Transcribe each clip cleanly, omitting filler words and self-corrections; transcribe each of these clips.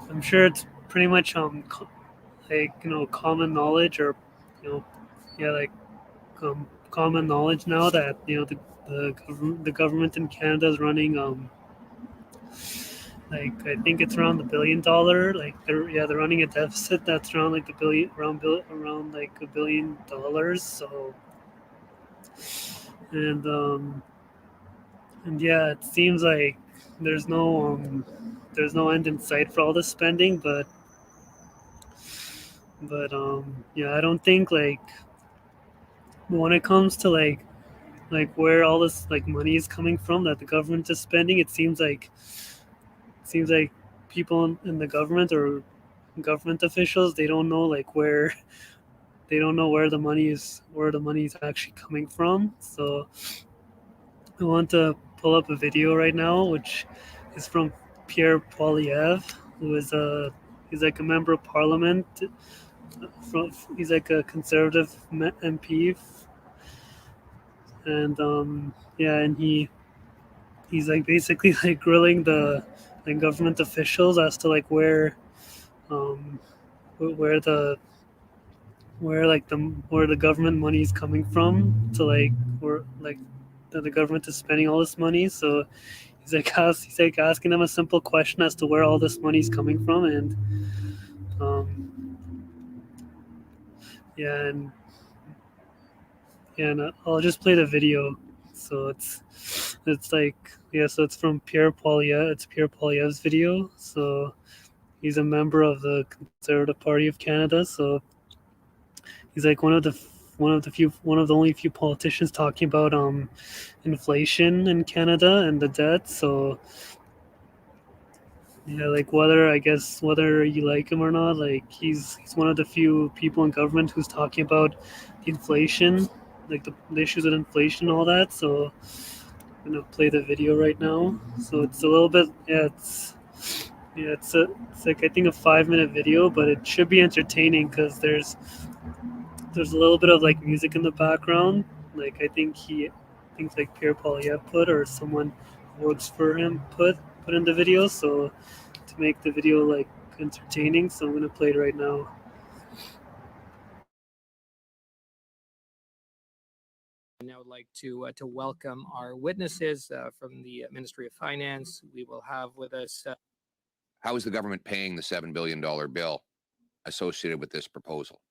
I'm sure it's pretty much like common knowledge, or you know yeah, like common knowledge now that the government in Canada is running like I think it's around the $1 billion. Like they're running a deficit that's around like the billion around like $1 billion. So and um and yeah, it seems like there's no um there's no end in sight for all this spending, but yeah, I don't think like when it comes to like where all this like money is coming from that the government is spending, it seems like people in the government or government officials, they don't know like where the money is actually coming from. So I want to pull up a video right now, which is from Pierre Poilievre, who is a he's like a member of parliament. From he's like a conservative MP, and yeah, and he's like basically like grilling the like government officials as to like um where the where the government money is coming from to like where like that the government is spending all this money. So he's like asking them a simple question as to where all this money is coming from, and um yeah and and I'll just play the video. So it's like yeah, so it's from Pierre Poilievre. It's Pierre Poilievre's video. So he's a member of the Conservative Party of Canada. So he's like one of the only few politicians talking about inflation in Canada and the debt. So yeah, like whether you like him or not, like he's one of the few people in government who's talking about the inflation, like the issues with inflation and all that. So I'm gonna play the video right now. So it's a little bit it's like I think a 5 minute video, but it should be entertaining because there's a little bit of like music in the background. Like I think like Pierre Poilievre put or someone who works for him put in the video. So to make the video like entertaining, so I'm gonna play it right now. Now I'd like to welcome our witnesses from the Ministry of Finance. We will have with us. How is the government paying the $7 billion bill associated with this proposal?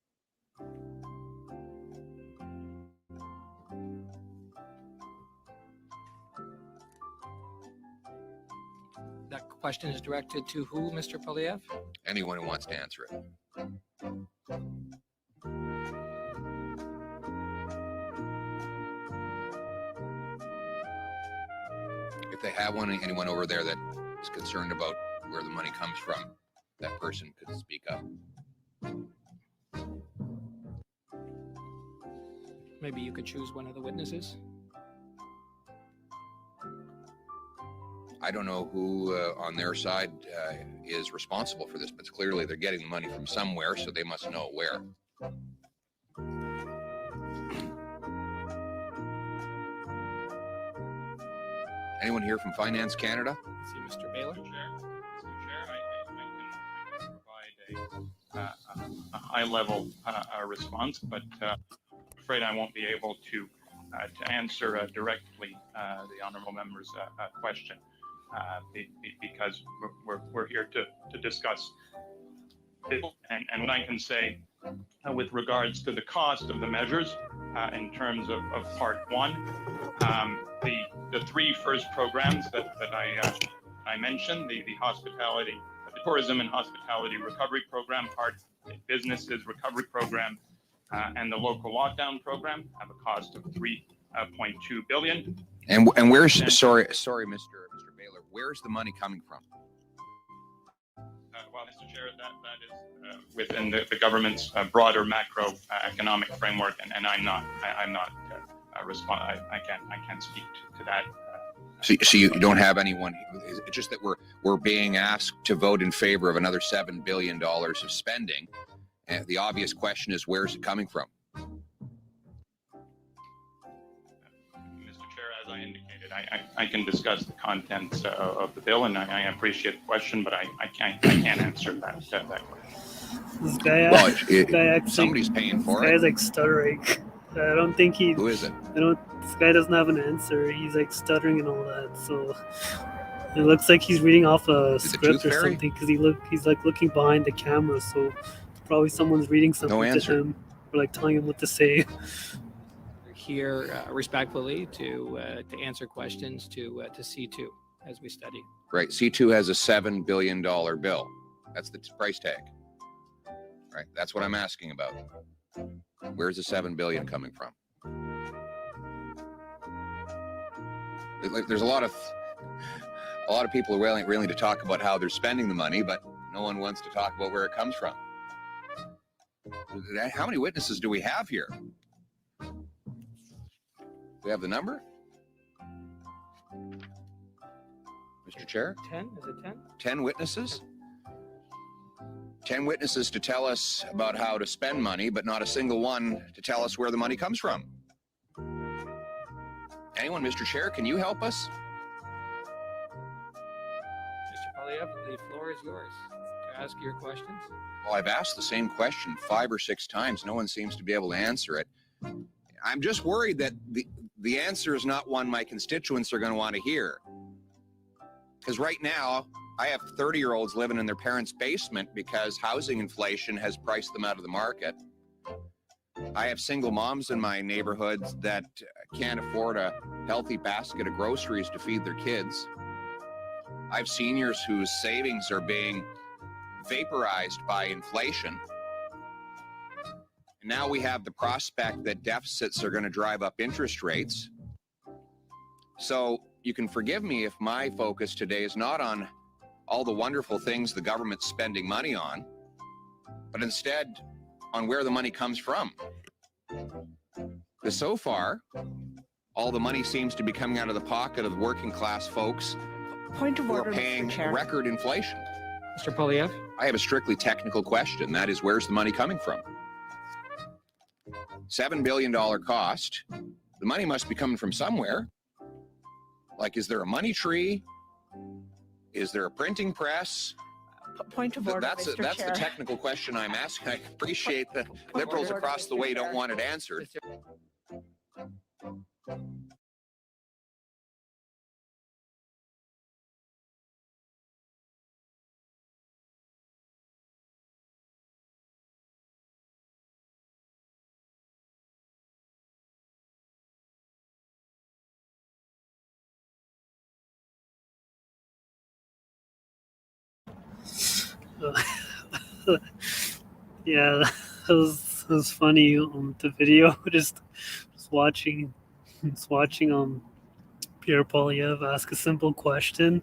That question is directed to who, Mr. Poilievre? Anyone who wants to answer it. If they have anyone over there that is concerned about where the money comes from, that person could speak up. Maybe you could choose one of the witnesses. I don't know who on their side is responsible for this, but clearly they're getting the money from somewhere, so they must know where. Anyone here from Finance Canada? See Mr. Baylor. Mr. Chair, I can provide a high-level response, but I'm afraid I won't be able to answer directly the honourable member's question because we're here to discuss it. And what I can say with regards to the cost of the measures in terms of part one, the three first programs that I mentioned, the hospitality, the tourism and hospitality recovery program, part the businesses recovery program, and the local lockdown program have a cost of $3.2 billion. And where's sorry, Mr. Baylor, where's the money coming from? Well, Mr. Chair, that is within the government's broader macroeconomic framework, and I'm not I can't speak to that. So you don't have anyone. It's just that we're being asked to vote in favor of another $7 billion of spending, and the obvious question is, where's it coming from? Mr. Chair, as I indicated, I can discuss the contents of the bill, and I appreciate the question, but I can't answer that question. This guy, Well, this guy acts somebody's like, paying this for guy it. is like stuttering. I don't think he. Who is it? This guy doesn't have an answer. He's like stuttering and all that. So it looks like he's reading off a Is it script Tooth or Fairy? something because he's like looking behind the camera. So probably someone's reading something to answer. him or like telling him what to say. Here respectfully to answer questions to C2 as we study. Right. C2 has a $7 billion bill. That's the price tag. Right. That's what I'm asking about. Where's the $7 billion coming from? There's a lot of people are willing to talk about how they're spending the money, but no one wants to talk about where it comes from. How many witnesses do we have here? We have the number? Mr. Chair? 10? Is it 10? 10 witnesses? 10 witnesses to tell us about how to spend money, but not a single one to tell us where the money comes from. Anyone, Mr. Chair, can you help us? Mr. Poilievre, the floor is yours to ask your questions. Well, I've asked the same question 5 or 6 times. No one seems to be able to answer it. I'm just worried that the answer is not one my constituents are going to want to hear. Because right now, I have 30-year-olds living in their parents' basement because housing inflation has priced them out of the market. I have single moms in my neighborhoods that can't afford a healthy basket of groceries to feed their kids. I have seniors whose savings are being vaporized by inflation. And now we have the prospect that deficits are going to drive up interest rates. So you can forgive me if my focus today is not on all the wonderful things the government's spending money on, but instead on where the money comes from. Because so far, all the money seems to be coming out of the pocket of working class folks Point of who order, are paying Mr. Chair. record inflation. Mr. Poilievre? I have a strictly technical question. That is, where's the money coming from? $7 billion cost. The money must be coming from somewhere. Like, is there a money tree? Is there a printing press? Point of order, That's Mr. the Chair. technical question I'm asking. I appreciate the liberals order, across the Mr. way don't Chair. want it answered. Yeah, that was funny. The video, just watching Pierre Poilievre ask a simple question,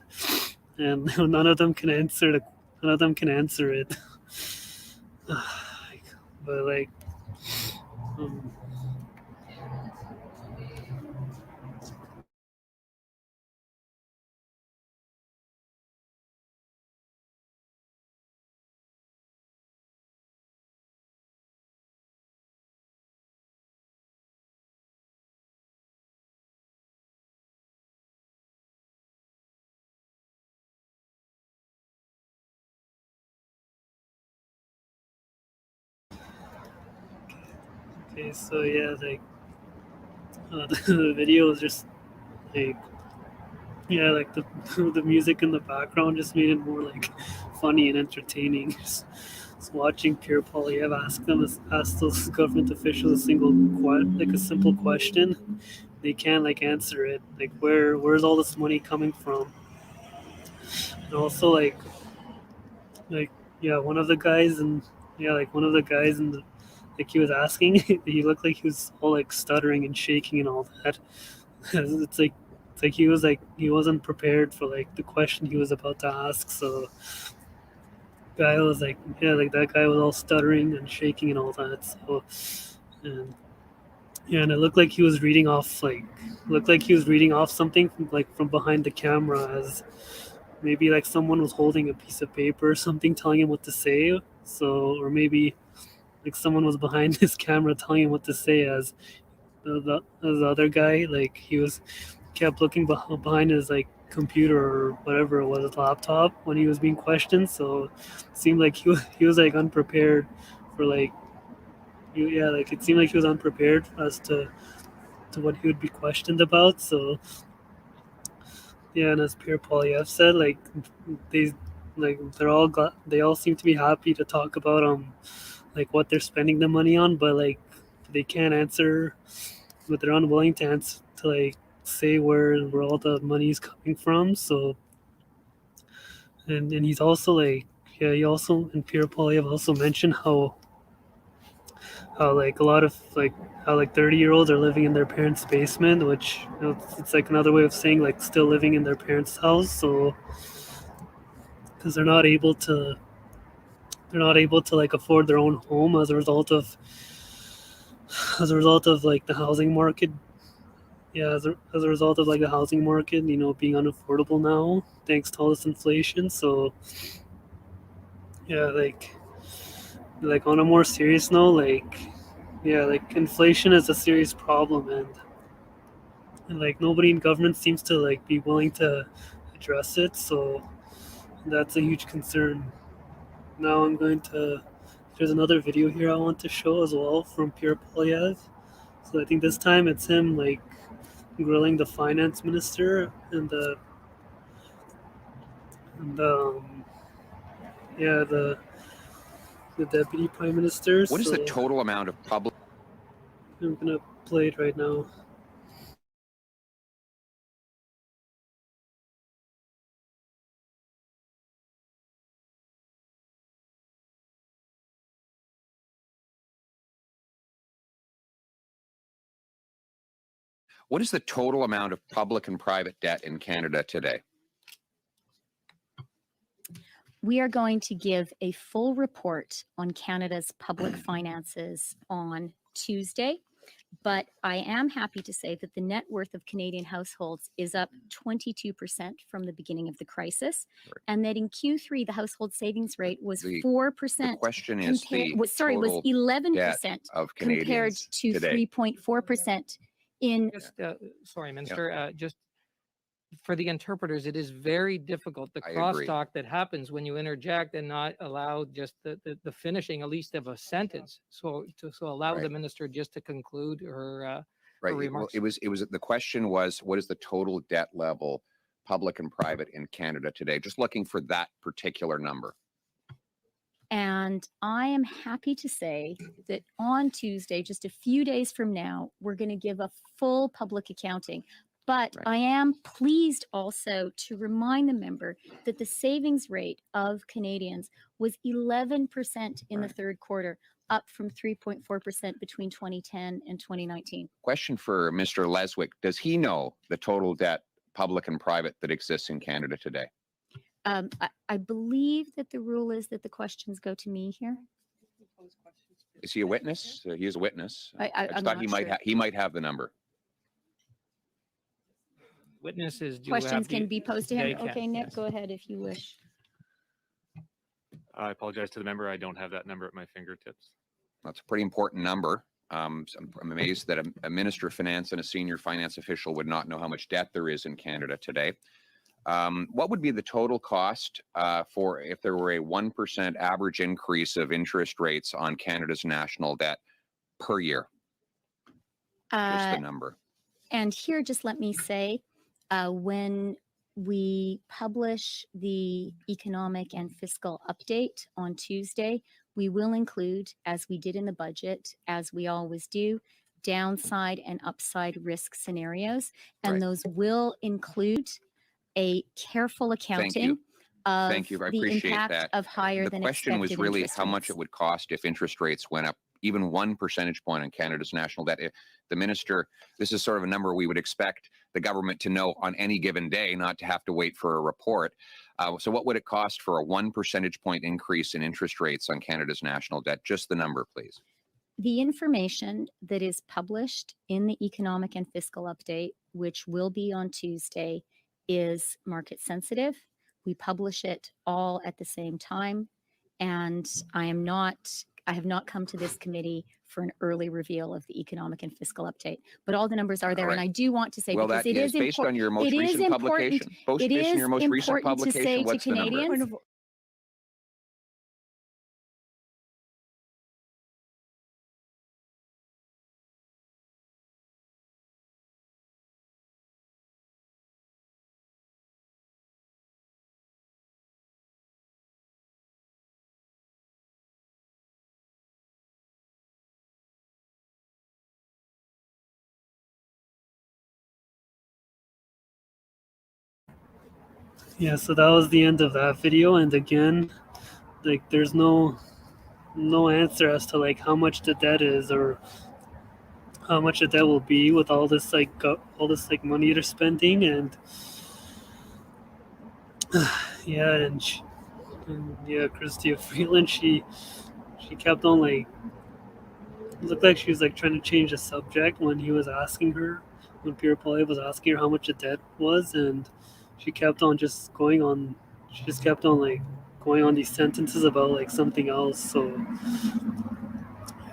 and none of them can answer it. But like, um, okay, so yeah, like the video was just like, yeah, like the music in the background just made it more like funny and entertaining. Just watching Pierre Poilievre ask those government officials a simple question, they can't like answer it. Like, where's all this money coming from? And also like yeah, one of the guys in the, like, he was asking, he looked like he was all like stuttering and shaking and all that. It's like he wasn't prepared for like the question he was about to ask. So guy was like, yeah, like that guy was all stuttering and shaking and all that. So and yeah, and it looked like he was reading off something from behind the camera, as maybe like someone was holding a piece of paper or something telling him what to say. So, or maybe like someone was behind his camera telling him what to say, as the other guy, like he was kept looking behind his like computer or whatever it was, his laptop, when he was being questioned. So it seemed like he was like unprepared for like yeah, like it seemed like he was unprepared as to what he would be questioned about. So yeah, and as Pierre Poilievre said, like they they all seem to be happy to talk about like what they're spending the money on, but like they can't answer, but they're unwilling to answer to like say where all the money is coming from. So and he's also like yeah, he also and Pierre Poilievre also mentioned how like a lot of like how like 30-year-olds are living in their parents' basement, which it's like another way of saying like still living in their parents' house. So because they're not able to like afford their own home as a result of like the housing market. Yeah, as a result of like the housing market, being unaffordable now thanks to all this inflation. So yeah, like on a more serious note, like yeah, like inflation is a serious problem, and like nobody in government seems to like be willing to address it. So that's a huge concern. Now there's another video here I want to show as well from Pierre Poilievre. So I think this time it's him like grilling the finance minister and yeah the deputy prime minister. What is the So total amount of public? I'm gonna play it right now. What is the total amount of public and private debt in Canada today? We are going to give a full report on Canada's public finances on Tuesday, but I am happy to say that the net worth of Canadian households is up 22% from the beginning of the crisis, and that in Q3 the household savings rate was 4%. The question is was 11% of compared Canadians to today. 3.4% in. Just, sorry, Minister, just for the interpreters, it is very difficult, the I agree. crosstalk that happens when you interject and not allow just the finishing, at least of a sentence. So allow Right. the minister just to conclude her Right. Well, remarks. it was the question was, what is the total debt level, public and private, in Canada today? Just looking for that particular number. And I am happy to say that on Tuesday, just a few days from now, we're going to give a full public accounting. But Right. I am pleased also to remind the member that the savings rate of Canadians was 11% in the third quarter, up from 3.4% between 2010 and 2019. Question for Mr. Leswick. Does he know the total debt, public and private, that exists in Canada today? I believe that the rule is that the questions go to me here. Is he a witness? He is a witness. I I'm just thought not he might have the number. Witnesses do Questions have can be posed to him. they can, Okay, Nick, yes. go ahead if you wish. I apologize to the member. I don't have that number at my fingertips. That's a pretty important number. I'm amazed that a minister of finance and a senior finance official would not know how much debt there is in Canada today. What would be the total cost for if there were a 1% average increase of interest rates on Canada's national debt per year? Just the number. And here, just let me say, when we publish the economic and fiscal update on Tuesday, we will include, as we did in the budget, as we always do, downside and upside risk scenarios. And Right. those will include a careful accounting of Thank you. I the appreciate impact that. of higher The than question was expected really interest how much rates. it would cost if interest rates went up even 1 percentage point on Canada's national debt. If the minister, this is sort of a number we would expect the government to know on any given day, not to have to wait for a report. So what would it cost for a 1 percentage point increase in interest rates on Canada's national debt? Just the number, please. The information that is published in the economic and fiscal update, which will be on Tuesday, is market sensitive. We publish it all at the same time. And I am not I have not come to this committee for an early reveal of the economic and fiscal update, but all the numbers are there. All And right. I do want to say, Well, because that it is is based on your most it is recent important. publication. Based It is on your most recent important to publication, say to what's the number? Canadians. Point of Yeah, so that was the end of that video. And again, like there's no answer as to like how much the debt is or how much the debt will be with all this all this like money they're spending. And yeah, and yeah, Chrystia Freeland, she kept on like, it looked like she was like trying to change the subject when he was asking her, when Pierre Poilievre was asking her how much the debt was. And she kept on just going on, she just kept on like going on these sentences about like something else. So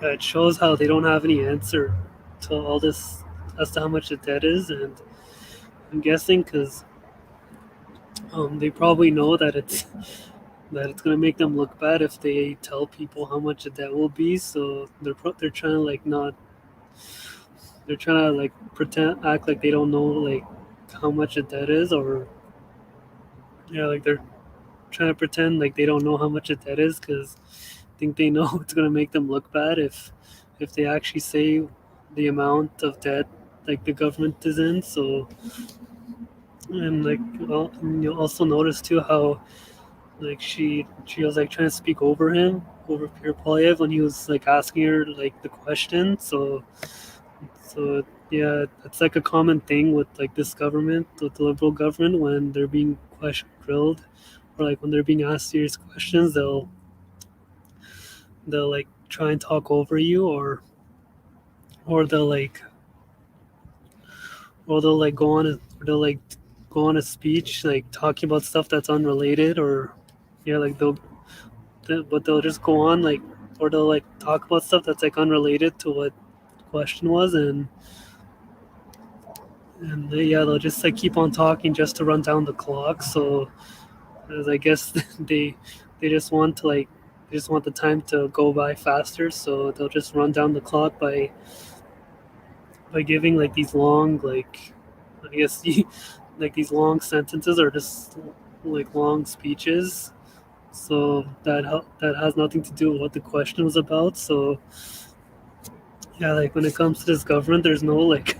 yeah, it shows how they don't have any answer to all this as to how much the debt is. And I'm guessing because they probably know that it's going to make them look bad if they tell people how much the debt will be. So they're trying to like not, they're trying to like act like they don't know like how much the debt is. Or yeah, like they're trying to pretend like they don't know how much the debt is because I think they know it's going to make them look bad if they actually say the amount of debt like the government is in. So, and like, well, and you'll also notice too how like she was like trying to speak over Pierre Poilievre when he was like asking her like the question. So yeah, it's like a common thing with like this government, with the Liberal government, when they're being grilled, or like when they're being asked serious questions, they'll like try and talk over you, or they'll like go on a speech like talking about stuff that's unrelated. Or yeah, like but they'll just go on like, or they'll like talk about stuff that's like unrelated to what the question was. And yeah, they'll just like keep on talking just to run down the clock. So as I guess they just want to like, they just want the time to go by faster, so they'll just run down the clock by giving like these long, like, I guess like these long sentences or just like long speeches. So that has nothing to do with what the question was about. So yeah, like when it comes to this government, there's no like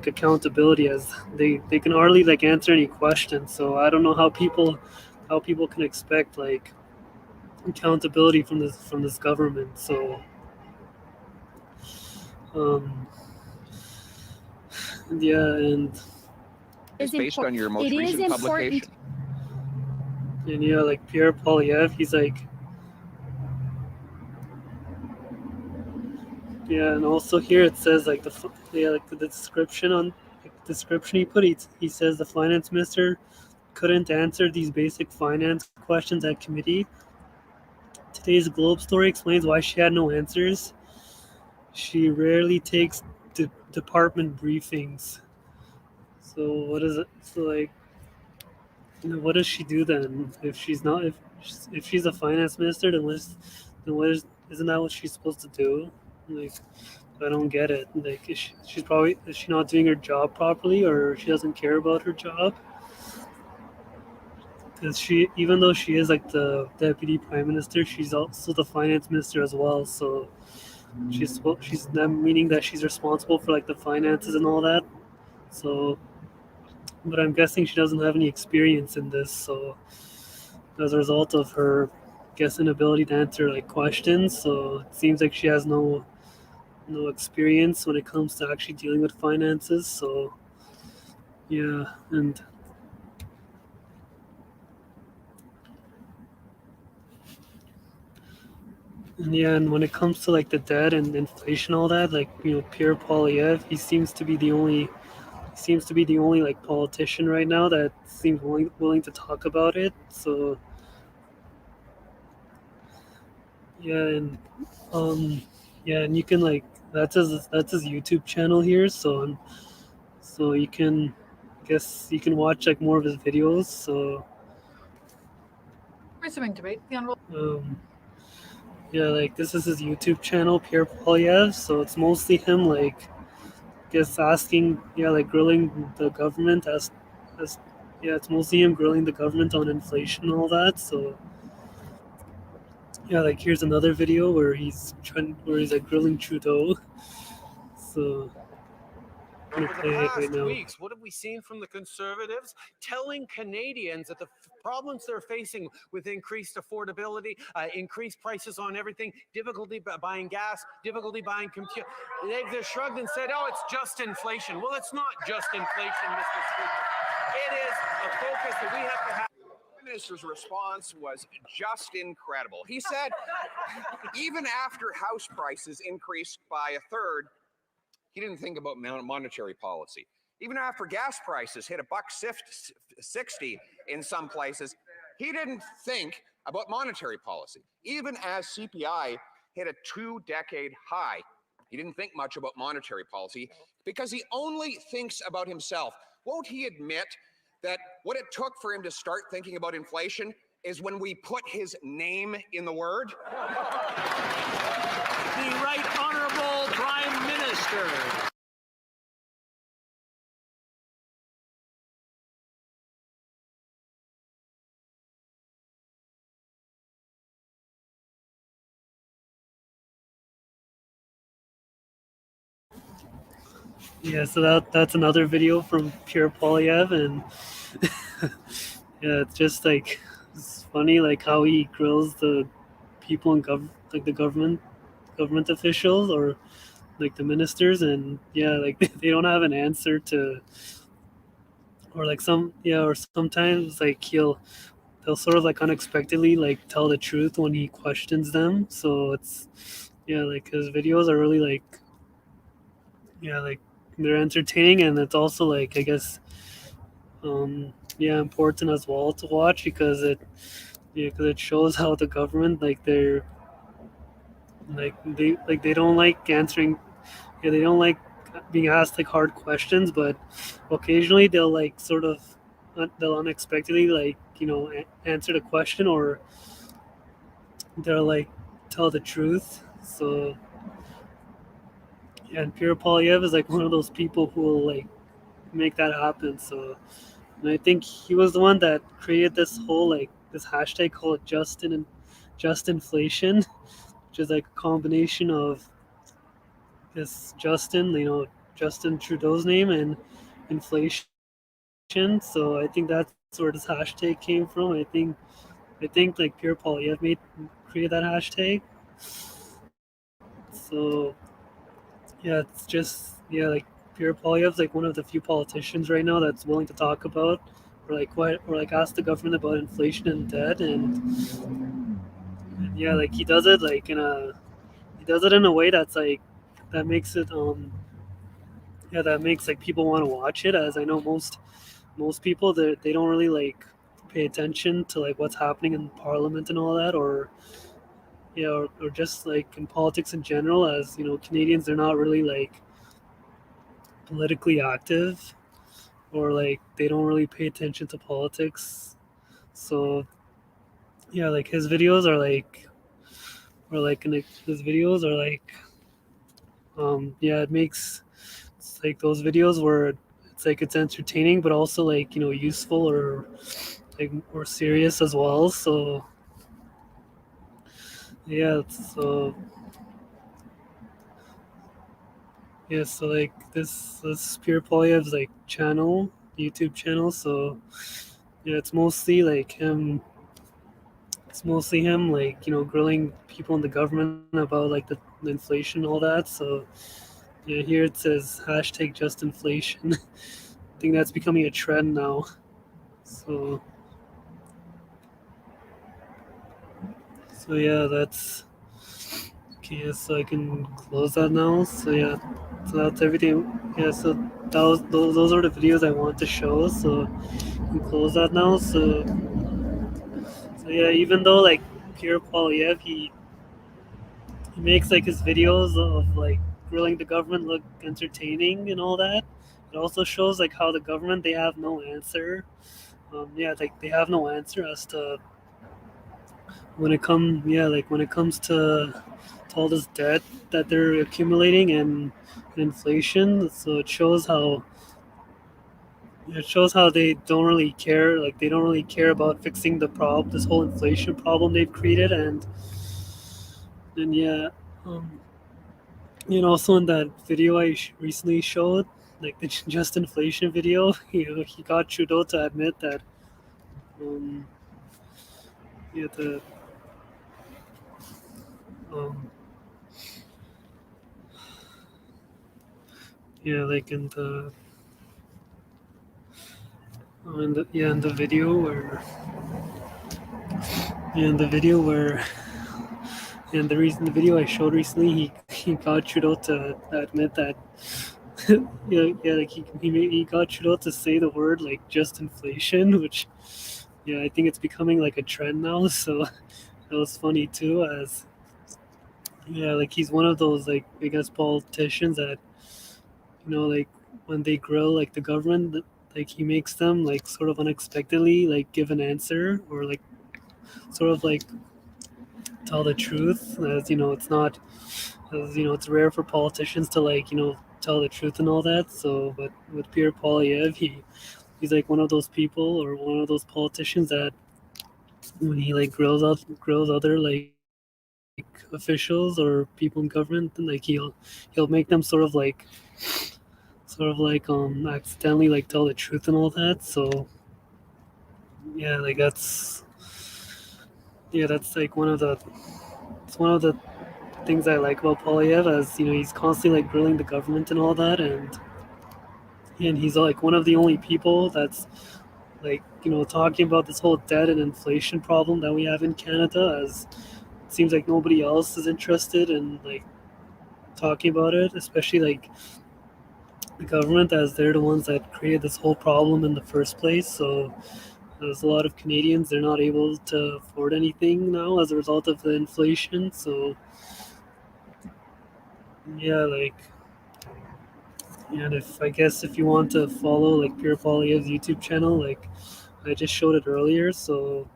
accountability, as they can hardly like answer any questions. So I don't know how people can expect like accountability from this government. So um yeah, and It's based on your most recent publication. yeah, like Pierre Poilievre, he's like, yeah, and also here it says like the description he put, he says the finance minister couldn't answer these basic finance questions at committee. Today's Globe story explains why she had no answers. She rarely takes department briefings. So what is it? So like, what does she do then? If she's not, if she's a finance minister, then isn't that what she's supposed to do? Like, I don't get it. Like, is she not doing her job properly, or she doesn't care about her job? Because even though she is like the deputy prime minister, she's also the finance minister as well. So she's meaning that she's responsible for like the finances and all that. So, but I'm guessing she doesn't have any experience in this. So as a result of her, inability to answer like questions, so it seems like she has no experience when it comes to actually dealing with finances. So yeah, and yeah, and when it comes to like the debt and inflation, all that, like, Pierre Poilievre, he seems to be the only like politician right now that seems willing to talk about it. So yeah, and yeah, and you can like that's his YouTube channel here. So you can, I guess you can watch like more of his videos. So Resuming debate. The honorable. Yeah, like this is his YouTube channel, Pierre Poilievre. So it's mostly him, like, I guess asking, yeah, like grilling the government as yeah, it's mostly him grilling the government on inflation and all that. So yeah, like here's another video where he's like grilling Trudeau. So I'm Over gonna the play it right past now. weeks, what have we seen from the Conservatives? Telling Canadians that the problems they're facing with increased affordability, increased prices on everything, difficulty buying gas, difficulty buying computer. They've just shrugged and said, oh, it's just inflation. Well, it's not just inflation, Mr. Speaker. It is a focus that we have to have. The minister's response was just incredible. He said, even after house prices increased by a third, he didn't think about monetary policy. Even after gas prices hit $1.60 in some places, he didn't think about monetary policy. Even as CPI hit a 2-decade high, he didn't think much about monetary policy because he only thinks about himself. Won't he admit that what it took for him to start thinking about inflation is when we put his name in the word? The Right Honourable Prime Minister. Yeah, so that's another video from Pierre Poilievre, and yeah, it's just like it's funny like how he grills the people in like the government officials or like the ministers, and yeah, like they don't have an answer to, or like or sometimes like they'll sort of like unexpectedly like tell the truth when he questions them. So it's yeah, like his videos are really like yeah, like they're entertaining, and it's also like I guess yeah, important as well to watch because it shows how the government they don't like answering, yeah, they don't like being asked like hard questions, but occasionally they'll like sort of they'll unexpectedly like answer the question, or they'll like tell the truth. So yeah, and Pierre Poilievre is like one of those people who will like make that happen. So and I think he was the one that created this whole like this hashtag called just inflation, which is like a combination of this Justin Trudeau's name and inflation. So I think that's where this hashtag came from. I think like Pierre Poilievre created that hashtag. So yeah, it's just yeah, like Pierre Poilievre's like one of the few politicians right now that's willing to talk about or like ask the government about inflation and debt, and yeah, like he does it like he does it in a way that's like that makes it yeah, that makes like people want to watch it. As I know most people they don't really like pay attention to like what's happening in parliament and all that, or yeah, or just like in politics in general. As Canadians, they're not really like politically active, or like they don't really pay attention to politics. So yeah, like his videos are like or like his videos are like yeah, it's like those videos where it's like it's entertaining but also like useful or like or serious as well. So yeah, so like this Pierre Poilievre's like YouTube channel. So yeah, it's mostly him like grilling people in the government about like the inflation and all that. So yeah, here it says hashtag just inflation. I think that's becoming a trend now. So yeah, that's okay. So I can close that now. So yeah, so that's everything. Yeah, so those are the videos I want to show. So I can close that now. So yeah, even though like Pierre Poilievre, he makes like his videos of like grilling the government look entertaining and all that. It also shows like how the government, they have no answer. Like they have no answer as to when it comes to all this debt that they're accumulating and inflation. So it shows how they don't really care. Like they don't really care about fixing this whole inflation problem they've created. And yeah, um, also in that video I recently showed, like the just inflation video, he got Trudeau to admit that, um, yeah, the, um, yeah, like in the video where, in the video where, and the video I showed recently, he got Trudeau to admit that, like he got Trudeau to say the word like just inflation, which, I think it's becoming like a trend now. So that was funny too, as like he's one of those like biggest politicians that, like when they grill like the government, like he makes them like sort of unexpectedly like give an answer, or like sort of like tell the truth, as it's not, as it's rare for politicians to like tell the truth and all that. So but with Pierre Poilievre, he's like one of those people, or one of those politicians that when he like grills other like officials or people in government, and like he'll make them sort of like accidentally like tell the truth and all that. So like that's like one of the things I like about Polyev, as he's constantly like grilling the government and all that. And he's like one of the only people that's like talking about this whole debt and inflation problem that we have in Canada, as it seems like nobody else is interested in like talking about it, especially like the government, as they're the ones that created this whole problem in the first place. So there's a lot of Canadians, they're not able to afford anything now as a result of the inflation. So like, and if you want to follow like Pierre Poilievre's YouTube channel, like I just showed it earlier. So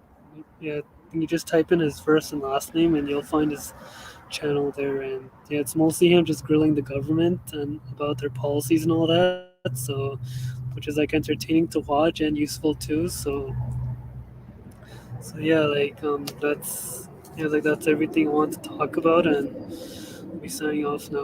you just type in his first and last name and you'll find his channel there. And it's mostly him just grilling the government and about their policies and all that. So which is like entertaining to watch and useful too. So that's everything I want to talk about, and I'll be signing off now.